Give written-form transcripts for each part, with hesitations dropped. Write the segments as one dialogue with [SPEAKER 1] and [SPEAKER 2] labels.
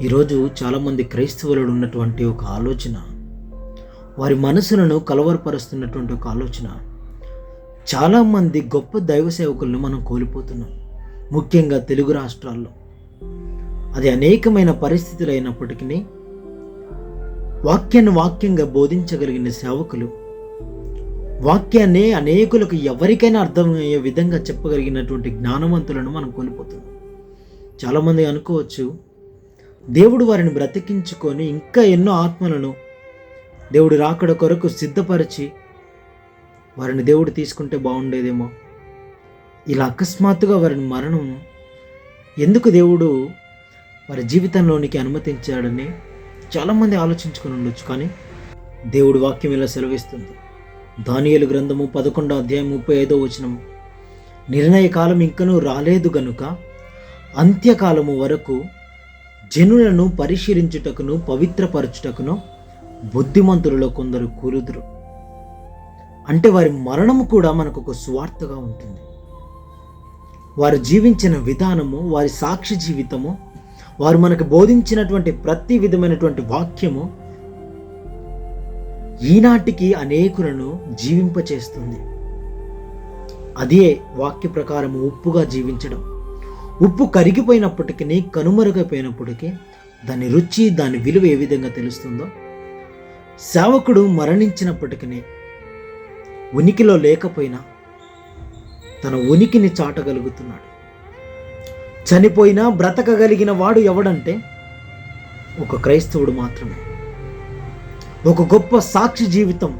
[SPEAKER 1] ఈరోజు చాలామంది క్రైస్తవులు ఉన్నటువంటి ఒక ఆలోచన, వారి మనసులను కలవరపరుస్తున్నటువంటి ఒక ఆలోచన, చాలామంది గొప్ప దైవ సేవకులను మనం కోల్పోతున్నాం. ముఖ్యంగా తెలుగు రాష్ట్రాల్లో అది అనేకమైన పరిస్థితులు అయినప్పటికీ వాక్యంగా బోధించగలిగిన సేవకులు, వాక్యాన్ని అనేకులకు ఎవరికైనా అర్థమయ్యే విధంగా చెప్పగలిగినటువంటి జ్ఞానవంతులను మనం కోల్పోతున్నాం. చాలామంది అనుకోవచ్చు, దేవుడు వారిని బ్రతికించుకొని ఇంకా ఎన్నో ఆత్మలను దేవుడు రాకడ కొరకు సిద్ధపరిచి వారిని దేవుడు తీసుకుంటే బాగుండేదేమో. ఇలా అకస్మాత్తుగా వారిని మరణం ఎందుకు దేవుడు వారి జీవితంలోనికి అనుమతించాడని చాలామంది ఆలోచించుకొని ఉండొచ్చు. కానీ దేవుడు వాక్యం ఇలా సెలవిస్తుంది. దానియేలు గ్రంథము 11వ అధ్యాయం 35వ వచనం, నిర్ణయ కాలం ఇంకనూ రాలేదు గనుక అంత్యకాలము వరకు జనులను పరిశీలించుటకును పవిత్రపరచుటకును బుద్ధిమంతులలో కొందరు కూలుదురు. అంటే వారి మరణము కూడా మనకు ఒక సువార్తగా ఉంటుంది. వారు జీవించిన విధానము, వారి సాక్షి జీవితము, వారు మనకు బోధించినటువంటి ప్రతి విధమైనటువంటి వాక్యము ఈనాటికి అనేకులను జీవింపచేస్తుంది. అదే వాక్య ప్రకారము ఉప్పుగా జీవించడం. ఉప్పు కరిగిపోయినప్పటికీ, కనుమరుగైపోయినప్పటికీ దాని రుచి, దాని విలువ ఏ విధంగా తెలుస్తుందో, సేవకుడు మరణించినప్పటికీ, ఉనికిలో లేకపోయినా తన ఉనికిని చాటగలుగుతున్నాడు. చనిపోయినా బ్రతకగలిగిన వాడు ఎవడంటే ఒక క్రైస్తవుడు మాత్రమే. ఒక గొప్ప సాక్షి జీవితం,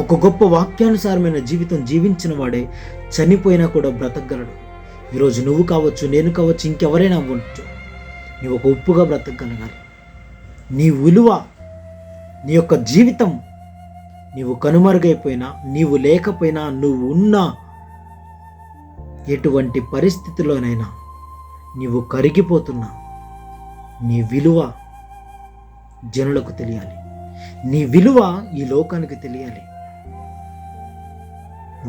[SPEAKER 1] ఒక గొప్ప వాక్యానుసారమైన జీవితం జీవించిన వాడే చనిపోయినా కూడా బ్రతకగలడు. ఈరోజు నువ్వు కావచ్చు, నేను కావచ్చు, ఇంకెవరైనా అవ్వచ్చు, నీవు ఒక ఉప్పుగా బ్రతకగలగాలి. నీ విలువ, నీ యొక్క జీవితం, నీవు కనుమరుగైపోయినా, నీవు లేకపోయినా, నువ్వు ఉన్నా, ఎటువంటి పరిస్థితిలోనైనా నీవు కరిగిపోతున్నా, నీ విలువ జనులకు తెలియాలి. నీ విలువ ఈ లోకానికి తెలియాలి.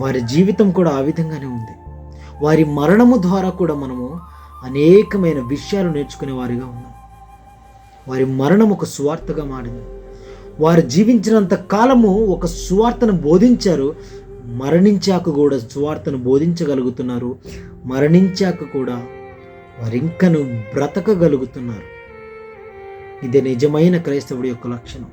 [SPEAKER 1] వారి జీవితం కూడా ఆ విధంగానే ఉంది. వారి మరణము ద్వారా కూడా మనము అనేకమైన విషయాలు నేర్చుకునే వారిగా ఉన్నాం. వారి మరణం ఒక సువార్తగా మారింది. వారు జీవించినంత కాలము ఒక సువార్తను బోధించారు. మరణించాక కూడా సువార్తను బోధించగలుగుతున్నారు. మరణించాక కూడా వారింకను బ్రతకగలుగుతున్నారు. ఇదే నిజమైన క్రైస్తవుడి యొక్క లక్షణం.